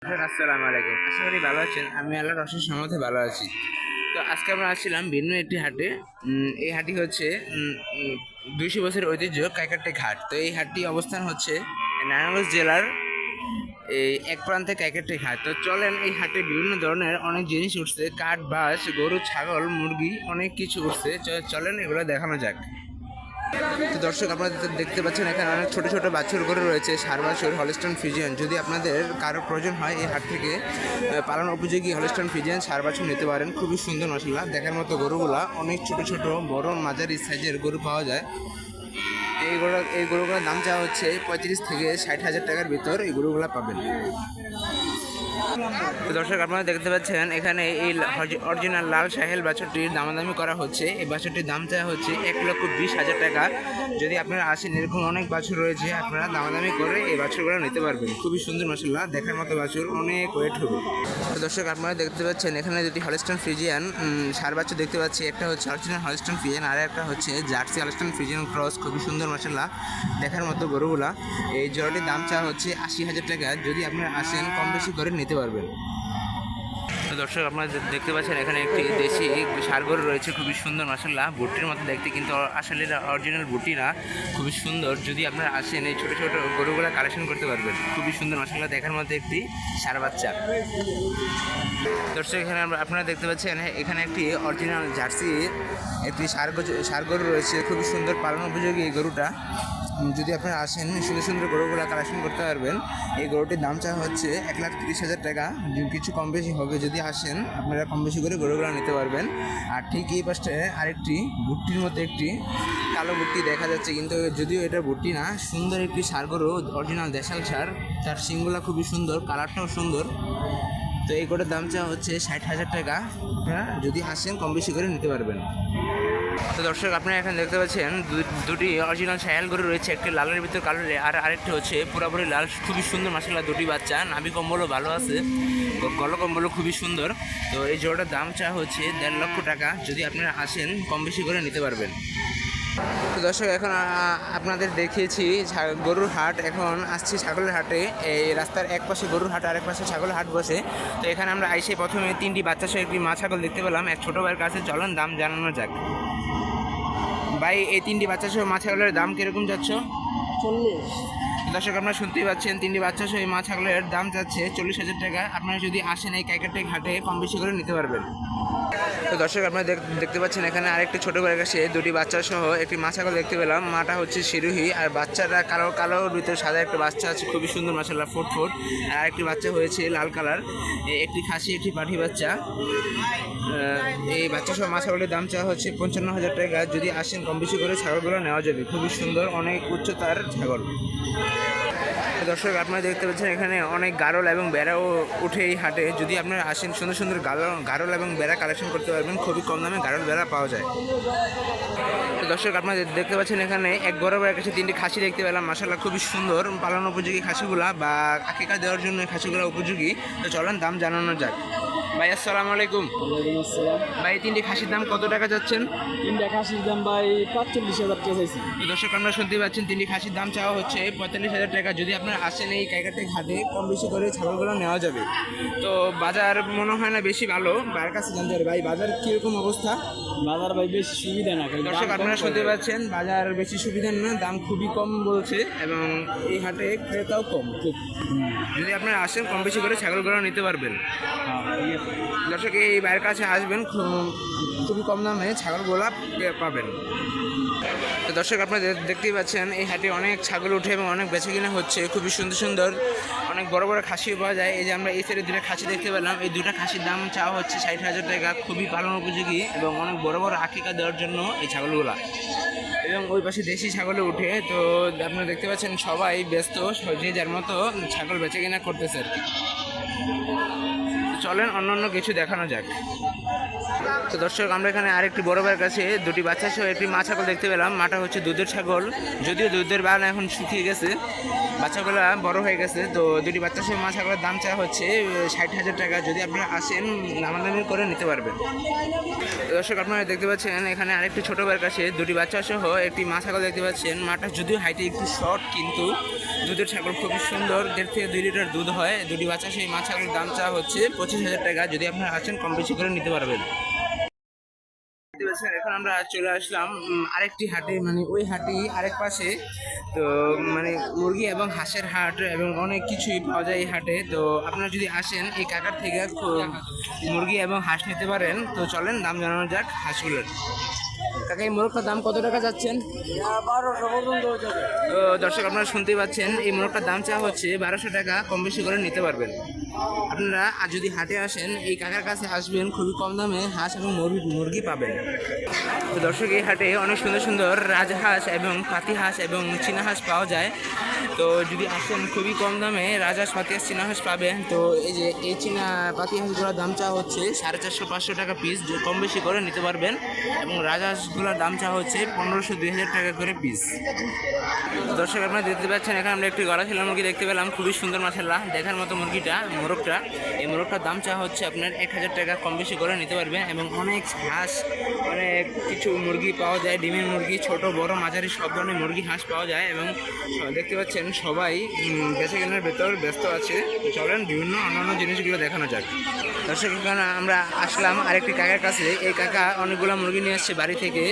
আসসালামু আলাইকুম, আশা করি ভালো আছেন। আমি আল্লাহর অশেষ রহমতে ভালো আছি। তো আজকে আমরা আসছিলাম ভিন্ন একটি হাটে। এই হাটটি হচ্ছে 200 বছরের ঐতিহ্য কাইকারটে ঘাট। তো এই হাটটি অবস্থান হচ্ছে নারায়ণগঞ্জ জেলার এই এক প্রান্তে কাইকারটে ঘাট। তো চলেন, এই হাটে বিভিন্ন ধরনের অনেক জিনিস উঠছে, কাঠ, বাঁশ, গরু, ছাগল, মুরগি, অনেক কিছু উঠছে। চলেন এগুলো দেখানো যাক। তো দর্শক, আপনারা দেখতে পাচ্ছেন এখানে অনেক ছোট ছোট বাছুর গরু রয়েছে, ষাঁড় বাছুর, হলস্টাইন ফ্রিজিয়ান। যদি আপনাদের কারো প্রয়োজন হয় এই হাট থেকে পালন উপযোগী হলস্টাইন ফ্রিজিয়ান ষাঁড় বাছুর নিতে পারেন। খুবই সুন্দর মাশাআল্লাহ, দেখার মতো গরুগুলা। অনেক ছোট ছোট, বড়, মাঝারি সাইজের গরু পাওয়া যায়। এই গরুগুলোর দাম চাওয়া হচ্ছে 35 থেকে 60 হাজার টাকার ভিতর এই গরুগুলা পাবেন। তো দর্শক, আপনারা দেখতে পাচ্ছেন এখানে এই অরিজিনাল লাল সাহেল বাছুরটির দামাদামি করা হচ্ছে। এই বাছুরটির দাম চাওয়া হচ্ছে 1,20,000 টাকা। যদি আপনারা আসেন, এরকম অনেক বাছুর রয়েছে, আপনারা দামাদামি করে এই বাছুরগুলো নিতে পারবেন। খুবই সুন্দর মাশাআল্লাহ, দেখার মতো বাছুর, অনেক ওয়েট হবে। তো দর্শক, আপনারা দেখতে পাচ্ছেন এখানে দুটি হলস্টাইন ফ্রিজিয়ান ষাঁড় বাছুর দেখতে পাচ্ছি। একটা হচ্ছে অরিজিনাল হলস্টাইন ফ্রিজিয়ান, আর একটা হচ্ছে জার্সি হলস্টাইন ফ্রিজিয়ান ক্রস। খুবই সুন্দর মাশাআল্লাহ, দেখার মতো গরুগুলা। এই জোড়াটির দাম চাওয়া হচ্ছে 80,000 টাকা। যদি আপনারা আসেন, কম বেশি করে নিতে পারবেন। তো দর্শক, আপনারা দেখতে পাচ্ছেন এখানে একটি দেশি ষাঁড় গরু রয়েছে, খুবই সুন্দর মাশাআল্লাহ, বুটির মতো দেখতে, কিন্তু আসলে অরিজিনাল বুটি না। খুবই সুন্দর। যদি আপনারা আসেন, এই ছোটো ছোটো গরুগুলো কালেকশন করতে পারবেন। খুবই সুন্দর মাশাআল্লাহ, দেখার মতো একটি ষাঁড় বাচ্চা। দর্শক, এখানে আপনারা দেখতে পাচ্ছেন এখানে একটি অরিজিনাল জার্সি একটি ষাঁড় গরু রয়েছে, খুবই সুন্দর, পালন উপযোগী এই গরুটা। যদি আপনারা আসেন, সুন্দর সুন্দর গরুগুলো কালেকশন করতে পারবেন। এই গরুটির দাম চাওয়া হচ্ছে 1,30,000 টাকা। কিছু কম বেশি হবে। যদি আসেন, আপনারা কম বেশি করে গরুগুলো নিতে পারবেন। আর ঠিক এই পাশে আরেকটি ভুট্টির মতো একটি কালো ভুট্টি দেখা যাচ্ছে, কিন্তু যদিও এটা ভুট্টি না, সুন্দর একটি ষাঁড় গরু, অরিজিনাল দেশাল ষাঁড়। তার শিংগুলো খুবই সুন্দর, কালারটাও সুন্দর। তো এই গরুর দাম চাওয়া হচ্ছে 60,000 টাকা। আপনারা যদি আসেন, কম বেশি করে নিতে পারবেন। তো দর্শক, আপনারা এখানে দেখতে পাচ্ছেন দুটি অরিজিনাল সায়াল গরু রয়েছে, একটি লালের ভিতর কালোরে, আর আরেকটি হচ্ছে পুরোপুরি লাল। খুবই সুন্দর মাশাআল্লাহ, দুটি বাচ্চা। নাভি কম্বলও ভালো আছে, গলা কম্বলও খুবই সুন্দর। তো এই জোড়াটার দাম চাওয়া হচ্ছে 1.5 লক্ষ টাকা। যদি আপনারা আসেন, কম বেশি করে নিতে পারবেন। তো দর্শক, এখন আপনাদের দেখিয়েছি গরুর হাট। এখন আসছি ছাগলের হাটে। এই রাস্তার এক পাশে গরুর হাট, আর এক পাশে ছাগলের হাট বসে। তো এখানে আমরা আইসে প্রথমে 3টি বাচ্চা সহ একটি মা ছাগল দেখতে পেলাম এক ছোটো ভাইয়ের কাছে। চলেন দাম জানানো যাক। ভাই, এই 3টি বাচ্চা সহ মা ছাগলের দাম কিরকম যাচ্ছ? 40। দর্শক, আপনারা শুনতেই পাচ্ছেন 3টি বাচ্চা সহ এই মা ছাগলের দাম যাচ্ছে 40,000 টাকা। আপনারা যদি আসেন এই কাইকারটে ঘাটে, কম বেশি করে নিতে পারবেন। তো দর্শক, আপনারা দেখতে পাচ্ছেন এখানে আরেকটি ছোটো ভাইয়ের কাছে দুটি বাচ্চা সহ একটি মা ছাগল দেখতে পেলাম। মাটা হচ্ছে শিরোহী, আর বাচ্চাটা কালোর ভিতরে সাদা একটা বাচ্চা আছে, খুবই সুন্দর মাশাআল্লাহ, ফুট। আর আরেকটি বাচ্চা হয়েছে লাল কালার, একটি খাসি, একটি পাঠি বাচ্চা। এই বাচ্চা সহ মা ছাগলের দাম চাওয়া হচ্ছে 55,000 টাকা। যদি আসেন, কম বেশি করে ছাগলগুলো নেওয়া যাবে। খুবই সুন্দর, অনেক উচ্চতার ছাগল। দর্শক, আপনারা দেখতে পাচ্ছেন এখানে অনেক গারল এবং বেড়াও উঠে এই হাটে। যদি আপনারা আসেন, সুন্দর সুন্দর গারল এবং বেড়া কালেকশন করতে পারবেন। খুবই কম দামে গারল বেড়া পাওয়া যায়। তো দর্শক, আপনারা দেখতে পাচ্ছেন এখানে এক বড় ভাইয়ের কাছে 3টি খাসি দেখতে পেলাম মাশাআল্লাহ, খুবই সুন্দর, পালন উপযোগী খাসিগুলা, বা আকিকা দেওয়ার জন্য খাসিগুলো উপযোগী। তো চলেন দাম জানানো যাক। ভাই, আসসালামু আলাইকুম। ভাই, 3টি খাসির দাম কত টাকা যাচ্ছেন? 3টা খাসির দাম ভাই 45,000 টাকা চাইছি। দর্শক, আপনারা শুনতে পাচ্ছেন 3টি খাসির দাম চাওয়া হচ্ছে 45,000 টাকা। যদি আপনারা আসেন এই কাইকারটে ঘাটে, কম বেশি করে ছাগলগুলো নেওয়া যাবে। তো বাজার মনে হয় না বেশি ভালো, ভাইয়ের কাছে জানতে হবে। ভাই, বাজার কীরকম অবস্থা? বাজার ভাই বেশি সুবিধা না। দর্শক, আপনারা শুনতে পাচ্ছেন বাজার বেশি সুবিধা না, দাম খুবই কম বলছে, এবং এই হাটে ক্রেতাও কম খুব। যদি আপনারা আসেন, কম বেশি করে ছাগলগুলো নিতে পারবেন। দর্শক, এই ভাইয়ের কাছে আসবেন, খুবই কম দামে ছাগলগুলো পাবেন। তো দর্শক, আপনারা দেখতেই পাচ্ছেন এই হাটে অনেক ছাগল উঠে এবং অনেক বেচে কিনা হচ্ছে। খুবই সুন্দর সুন্দর অনেক বড় বড় খাসিও পাওয়া যায়। এই যে আমরা এই সাইডে 2টা খাসি দেখতে পেলাম, এই 2টা খাসির দাম চাওয়া হচ্ছে 60,000 টাকা। খুবই পালন উপযোগী এবং অনেক বড় বড় আকিকা দেওয়ার জন্য এই ছাগলগুলা। এবং ওই পাশে দেশি ছাগলে উঠে। তো আপনারা দেখতে পাচ্ছেন সবাই ব্যস্ত, যে যার মতো ছাগল বেচে কিনা করতেছে আর কি। চলেন অন্য কিছু দেখানো যাক। তো দর্শক, আমরা এখানে আরেকটি বড় ভাইয়ের কাছে 2টি বাচ্চা সহ একটি মা ছাগল দেখতে পেলাম। মাটা হচ্ছে দুধের ছাগল, যদিও দুধের বান এখন শুকিয়ে গেছে, বাচ্চাগুলো বড় হয়ে গেছে। তো 2টি বাচ্চা সহ মা ছাগলের দাম চাওয়া হচ্ছে 60,000 টাকা। যদি আপনারা আসেন, দামাদামি করে নিতে পারবেন। দর্শক, আপনারা দেখতে পাচ্ছেন এখানে আরেকটি ছোটো ভাইয়ের কাছে 2টি বাচ্চা সহ একটি মা ছাগল দেখতে পাচ্ছেন। মাটা যদিও হাইটে একটু শর্ট, কিন্তু দুধের ছাগল খুবই সুন্দর, 1.5 থেকে 2 লিটার দুধ হয়, দুটি বাচ্চা। সেই মা ছাগলের দাম চাওয়া হচ্ছে 25,000 টাকা। যদি আপনারা আসেন কম বেশি করে নিতে পারবেন। দেখতে পাচ্ছেন, এখন আমরা চলে আসলাম আরেকটি হাটে, মানে ওই হাটে আরেক পাশে। তো মানে মুরগি এবং হাঁসের হাট এবং অনেক কিছুই পাওয়া যায় এই হাটে। তো আপনারা যদি আসেন এই কাকার থেকে মুরগি এবং হাঁস নিতে পারেন। তো চলেন দাম জানানো যাক হাঁসগুলোর। কাকা, এই মোরগটার দাম কত টাকা যাচ্ছেন? 1200 পর্যন্ত হয়ে যাবে। তো দর্শক, আপনারা শুনতেই পাচ্ছেন, এই মোরগটার দাম চাওয়া হচ্ছে 1200 টাকা। কম বেশি করে নিতে পারবেন। আপনারা যদি হাটে আসেন এই কাকার কাছে আসবেন, খুবই কম দামে হাঁস এবং মুরগি পাবেন। তো দর্শক, এই হাটে অনেক সুন্দর সুন্দর রাজহাঁস এবং পাতি হাঁস এবং চীনা হাঁস পাওয়া যায়। তো যদি আসেন খুবই কম দামে রাজহাঁস, পাতি হাঁস, চীনা হাঁস পাবেন। তো এই যে এই চীনা পাতি হাঁসগুলোর দাম চাওয়া হচ্ছে 450-500 টাকা পিস। কম বেশি করে নিতে পারবেন। এবং রাজহাঁসগুলোর দাম চাওয়া হচ্ছে 1500-2000 টাকা করে পিস। দর্শক, আপনারা দেখতে পাচ্ছেন, এখানে আমরা একটি গলা ছেলা মুরগি দেখতে পেলাম, খুবই সুন্দর মাশাআল্লাহ দেখার মতো মুরগিটা, মোরগটা। এই মোরগটার দাম চাওয়া হচ্ছে আপনার 1000 টাকা। কম বেশি করে নিতে পারবেন। এবং অনেক হাঁস, অনেক কিছু মুরগি পাওয়া যায়, ডিমের মুরগি, ছোট বড় মাঝারি সব ধরনের মুরগি হাঁস পাওয়া যায়। এবং দেখতে পাচ্ছেন সবাই বেচে কেনার ভেতর ব্যস্ত আছে। চলেন বিভিন্ন অন্যান্য জিনিসগুলো দেখানো যাক। দর্শক, এখানে আমরা আসলাম আরেকটি কাকার কাছে। এই কাকা অনেকগুলো মুরগি নিয়ে আসছে বাড়ি থেকে,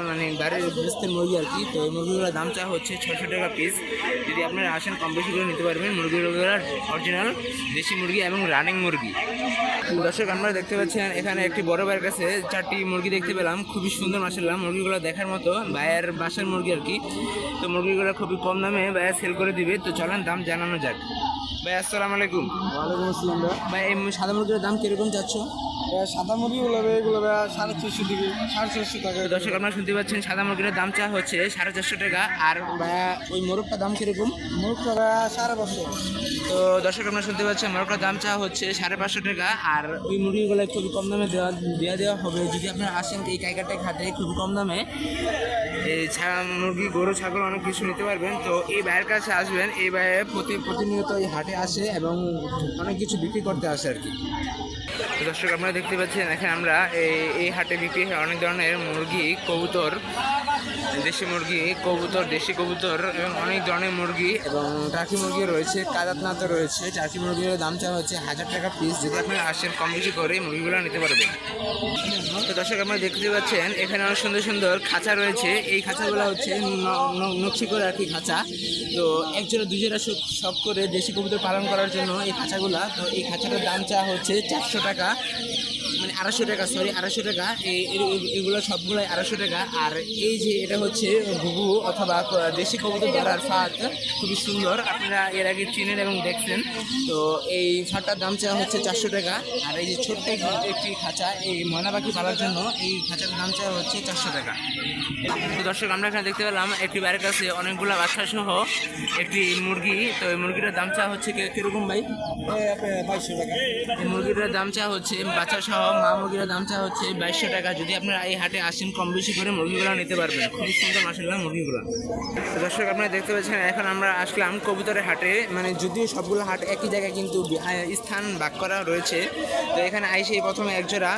মানে বাড়ির গৃহস্থের মুরগি আর কি। তো এই মুরগিগুলোর দাম চাওয়া হচ্ছে 600 টাকা পিস। যদি আপনারা আসেন কম বেশি করে নিতে পারবেন। মুরগিগুলো অরিজিনাল দেশি মুরগি এবং রানিং মুরগি। দর্শক, আমরা দেখতে পাচ্ছেন এখানে একটি বড় ভাইয়ের কাছে 4টি মুরগি দেখতে পেলাম, খুবই সুন্দর মাশাআল্লাহ। মুরগিগুলো দেখার মতো, ভাইয়ের বাসার মুরগি আর কি। তো মুরগিগুলো খুবই কম দামে ভাইয়া সেল করে দিবে। তো চলেন দাম জানানো যাক। ভাই, আসসালামু আলাইকুম। ওয়ালাইকুম আসসালাম ভাই। ভাই, এই সাদা মুরগির দাম কিরকম চাচ্ছ? সাদা মুরগিগুলো এগুলো 450 থেকে 450 টাকা। দর্শক, আপনারা শুনতে পাচ্ছেন, সাদা মুরগির দাম চাওয়া হচ্ছে 450 টাকা। আর ভাইয়া, ওই মোরগটার দাম কিরকম? মুরগটা 550। তো দর্শক, আপনারা শুনতে পাচ্ছেন, মোরগটার দাম চাওয়া হচ্ছে 550 টাকা। আর ওই মুরগিগুলো খুবই কম দামে দেওয়া হবে। যদি আপনারা আসেন এই কাইকারটাই হাটে, খুবই কম দামে এই মুরগি, গরু, ছাগল অনেক কিছু নিতে পারবেন। তো এই ভাইয়ের কাছে আসবেন। এই ভাইয়ে প্রতিনিয়ত এই হাটে আসে এবং অনেক কিছু বিক্রি করতে আসে আর কি। তো দর্শক, আপনারা দেখতে পাচ্ছেন, এখানে আমরা এই হাটে বিক্রি হয় অনেক ধরনের মুরগি, কবুতর, দেশি মুরগি, কবুতর, দেশি কবুতর এবং অনেক ধরনের মুরগি এবং টার্কি মুরগি রয়েছে, কাদাতনাথ রয়েছে। টার্কি মুরগির দাম চাওয়া হচ্ছে 1000 টাকা পিস। যদি আপনারা আসেন কম বেশি করে মুরগিগুলো নিতে পারবেন। তো দর্শক, আপনারা দেখতে পাচ্ছেন এখানে অনেক সুন্দর সুন্দর খাঁচা রয়েছে। এই খাঁচাগুলো হচ্ছে নকশি করে আর কি খাঁচা। তো একজোড়া দুজোড়া সব করে দেশি কবুতর পালন করার জন্য এই খাঁচাগুলা। তো এই খাঁচাটার দাম চাওয়া হচ্ছে 400 টাকা, মানে 250 টাকা, 250 টাকা। এগুলো সবগুলাই 250 টাকা। আর এই যে এটা হচ্ছে ঘুঘু অথবা দেশি কবুতর ধরার ফাঁদ, খুবই সুন্দর, আপনারা এর আগে চিনেন এবং দেখছেন। তো এই ফাঁদটার দাম চাওয়া হচ্ছে 400 টাকা। আর এই যে ছোট্ট একটি খাঁচা, এই ময়না পাখি পালার জন্য এই খাঁচার দাম চাওয়া হচ্ছে 400 টাকা। তো দর্শক, আমরা এখানে দেখতে পেলাম একটি বাড়ির কাছে অনেকগুলো বাচ্চা সহ একটি মুরগি। তো এই মুরগিটার দাম চাওয়া হচ্ছে কিরকম ভাই? 2200 টাকা। এই মুরগিটার দাম চাওয়া হচ্ছে, বাচ্চা সহ মা মুরগির দাম চাওয়া হচ্ছে 2200 টাকা। যদি আপনারা এই হাটে আসেন কম বেশি করে মুরগিগুলো নিতে পারবেন। খুবই সুন্দর মাশাআল্লাহ মুরগিগুলো। তো দর্শক, আপনারা দেখতে পাচ্ছেন এখন আমরা আসলাম কবুতরের হাটে। মানে যদিও সবগুলো হাট একই জায়গায়, কিন্তু স্থান ভাগ করা রয়েছে। তো এখানে আইসে প্রথমে একজোড়া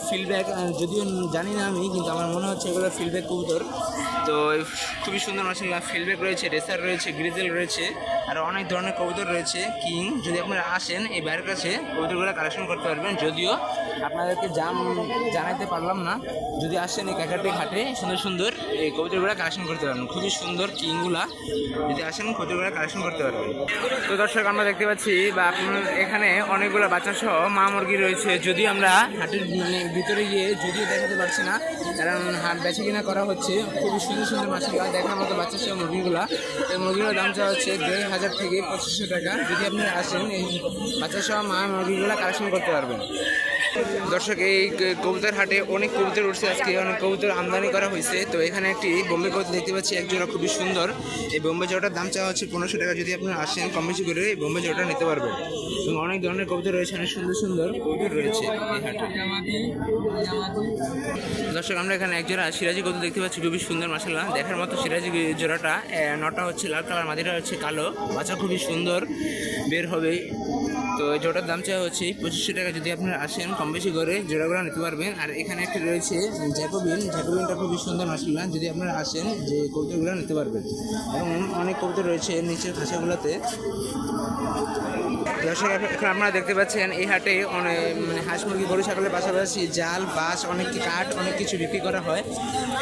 ফিল্ডব্যাক, যদিও জানি না আমি, কিন্তু আমার মনে হচ্ছে এগুলো ফিল্ডব্যাক কবুতর। তো খুবই সুন্দর মাশাআল্লাহ ফিল্ডব্যাক রয়েছে, রেসার রয়েছে, গ্রিজেল রয়েছে, আর অনেক ধরনের কবুতর রয়েছে কিং। যদি আপনারা আসেন এই বাইরের কাছে কবুতরগুলো কালেকশন করতে পারবেন। যদিও আপনাদেরকে জানাইতে পারলাম না। যদি আসেন এই কাকারটি হাটে সুন্দর সুন্দর এই কবুতরগুলো কালেকশন করতে পারবেন, খুবই সুন্দর কিংগুলা। যদি আসেন কবুতরগুলো কালেকশন করতে পারবেন। তো দর্শক, আমরা দেখতে পাচ্ছি বা আপনার এখানে অনেকগুলো বাচ্চা সহ মা মুরগি রয়েছে। যদিও আমরা হাটের মানে ভিতরে গিয়ে যদিও দেখাতে পারছি না, কারণ হাট বেচা কিনা করা হচ্ছে। খুবই সুন্দর সুন্দর মাছগুলো দেখার মতো বাচ্চা সহ মুরগিগুলা। এই মুরগিগুলোর দাম চাওয়া হচ্ছে 1500 থেকে 2500 টাকা। যদি আপনারা আসেন এই বাচ্চা সহ মা মুরগিগুলো কালেকশন করতে পারবেন। দর্শক, এই কবুতর হাটে অনেক কবুতর উঠছে আজকে, অনেক কবুতর আমদানি করা হয়েছে। তো এখানে একটি বোম্বে কবুতর দেখতে পাচ্ছি, একজোড়া খুবই সুন্দর। এই বোম্বে জোড়াটার দাম চাওয়া হচ্ছে 1500 টাকা। যদি আপনারা আসেন কম বেশি করে এই বোম্বে জোড়াটা নিতে পারবেন। এবং অনেক ধরনের কবুতর রয়েছে, অনেক সুন্দর সুন্দর কবুতর রয়েছে এই হাটে। দর্শক, আমরা এখানে একজোড়া সিরাজি কবুতর দেখতে পাচ্ছি, খুবই সুন্দর মাশাআল্লাহ দেখার মতো সিরাজি জোড়াটা। নটা হচ্ছে লাল কালার, মাদিটা হচ্ছে কালো। বাচ্চা খুবই সুন্দর বের হবে। তো এই জোড়ার দাম চাওয়া হচ্ছে 2500 টাকা। যদি আপনারা আসেন কম বেশি করে জোড়াগুলো নিতে পারবেন। আর এখানে একটা রয়েছে জ্যাকোবিনটা খুবই সুন্দর মাশাআল্লাহ। যদি আপনারা আসেন যে কবুতরগুলো নিতে পারবেন, এবং অনেক কবুতর রয়েছে নিচের খাঁচাগুলোতে। দর্শক, এখন আপনারা দেখতে পাচ্ছেন এই হাটে অনেক হাঁস মুরগি গরু ছাগলের পাশাপাশি জাল বাঁশ অনেক কাঠ অনেক কিছু বিক্রি করা হয়।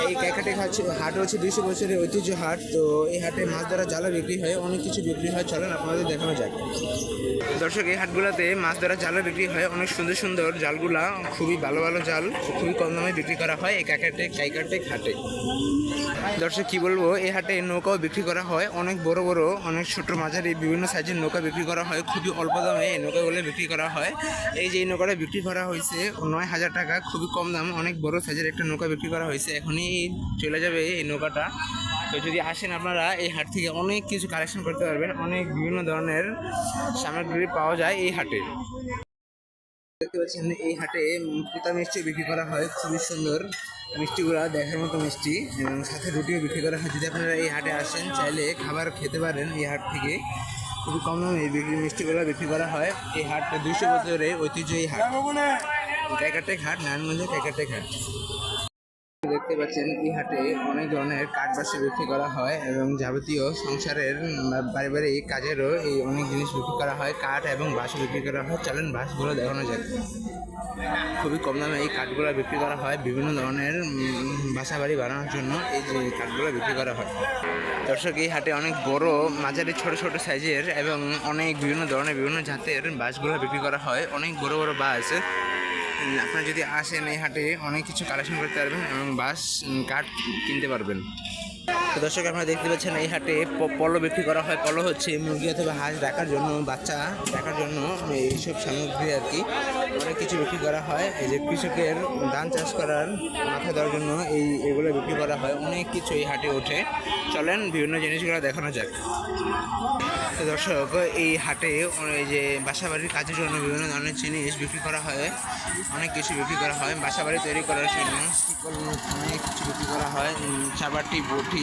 এই ক্যাকাটে হাট হচ্ছে 200 বছরের ঐতিহ্য হাট। তো এই হাটে মাছ ধরা জালও বিক্রি হয়, অনেক কিছু বিক্রি হয়। চলেন আপনাদের দেখানো যাক। দর্শক, এই হাটগুলোতে মাছ ধরা জালও বিক্রি হয়, অনেক সুন্দর সুন্দর জালগুলা, খুবই ভালো ভালো জাল খুবই কম দামে বিক্রি করা হয় এই কাইকাটে হাটে। দর্শক, কি বলবো, এই হাটে নৌকাও বিক্রি করা হয়, অনেক বড় বড় অনেক ছোট মাঝারি বিভিন্ন সাইজের নৌকা বিক্রি করা হয়, খুবই অল্প দামে এই নৌকাগুলো বিক্রি করা হয়। এই যে এই নৌকাটা বিক্রি করা হয়েছে 9000 টাকা, খুবই কম দাম, অনেক বড় সাইজের একটা নৌকা বিক্রি করা হয়েছে। এখনই চলে যাবে এই নৌকাটা। তো যদি আসেন আপনারা এই হাট থেকে অনেক কিছু কালেকশন করতে পারবেন, অনেক বিভিন্ন ধরনের সামগ্রী পাওয়া যায় এই হাটে। দেখতে পাচ্ছেন এই হাটে পোতা মিষ্টি বিক্রি করা হয়, খুবই সুন্দর মিষ্টিগুলা দেখার মতো মিষ্টি, এবং সাথে রুটিও বিক্রি করা হয়। যদি আপনারা এই হাটে আসেন চাইলে খাবার খেতে পারেন এই হাট থেকে, খুবই কম দামে এই মিষ্টিগুলো বিক্রি করা হয়। এই হাটটা 200 বছরের ঐতিহ্য এই হাট, কাইকারটেক হাট, নারায়ণগঞ্জের কাইকারটেক হাট। দেখতে পাচ্ছেন এই হাটে অনেক ধরনের কাঠ বাসি বিক্রি করা হয়, এবং যাবতীয় সংসারের পারিবারিক কাজেরও এই অনেক জিনিস বিক্রি করা হয়, কাঠ এবং বাঁশ বিক্রি করা হয়। চলেন বাঁশগুলো দেখানো যায়। খুবই কম দামে এই কাঠগুলো বিক্রি করা হয়, বিভিন্ন ধরনের বাসা বাড়ি বানানোর জন্য এই যে কাঠগুলো বিক্রি করা হয়। দর্শক, এই হাটে অনেক বড় মাঝারি ছোট ছোট সাইজের এবং অনেক বিভিন্ন ধরনের বিভিন্ন জাতের বাঁশগুলো বিক্রি করা হয়, অনেক বড় বড় বাঁশ। আপনারা যদি আসেন এই হাটে অনেক কিছু কালেকশন করতে পারবেন এবং বাঁশ কাঠ কিনতে পারবেন। তো দর্শক, আপনারা দেখতে পাচ্ছেন এই হাটে পলো বিক্রি করা হয়। পলো হচ্ছে মুরগি অথবা হাঁস রাখার জন্য, বাচ্চা রাখার জন্য এইসব সামগ্রী আর কি, অনেক কিছু বিক্রি করা হয়। এই যে কৃষকের ধান চাষ করার মাথা দেওয়ার জন্য এগুলো বিক্রি করা হয়, অনেক কিছু এই হাটে ওঠে। চলেন বিভিন্ন জিনিসগুলো দেখানো যাক। তো দর্শক, এই হাটে এই যে বাসাবাড়ির কাজের জন্য বিভিন্ন ধরনের জিনিস বিক্রি করা হয়, অনেক কিছু বিক্রি করা হয় বাসাবাড়ি তৈরি করার জন্য, অনেক কিছু বিক্রি করা হয়, চাবাটি বটি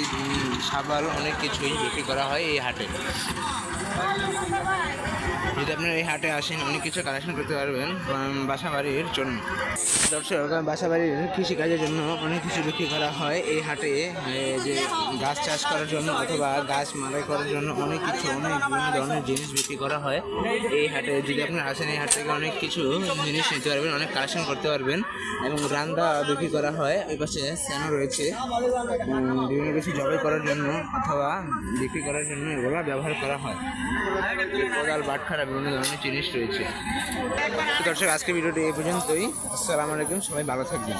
সাবাল অনেক কিছুই বিক্রি করা হয় এই হাটে। যদি আপনারা এই হাটে আসেন অনেক কিছু কালেকশন করতে পারবেন বাসাবাড়ির জন্য। দর্শক, বাসাবাড়ির কৃষিকাজের জন্য অনেক কিছু বিক্রি করা হয় এই হাটে, যে গাছ চাষ করার জন্য অথবা গাছ মারাই করার জন্য অনেক কিছু অনেক বিভিন্ন ধরনের জিনিস বিক্রি করা হয় এই হাটে। যদি আপনারা আসেন এই হাট থেকে অনেক কিছু জিনিস নিতে পারবেন, অনেক কালেকশন করতে পারবেন, এবং রান্না বিক্রি করা হয়। ওই পাশে স্যানও রয়েছে, বিভিন্ন কিছু জবাই করার জন্য অথবা বিক্রি করার জন্য এগুলো ব্যবহার করা হয়। কোদাল বাটখারা বিভিন্ন ধরনের জিনিস রয়েছে। তো দর্শক, আজকের ভিডিওটি এই পর্যন্তই। আসসালামু আলাইকুম, সবাই ভালো থাকবেন।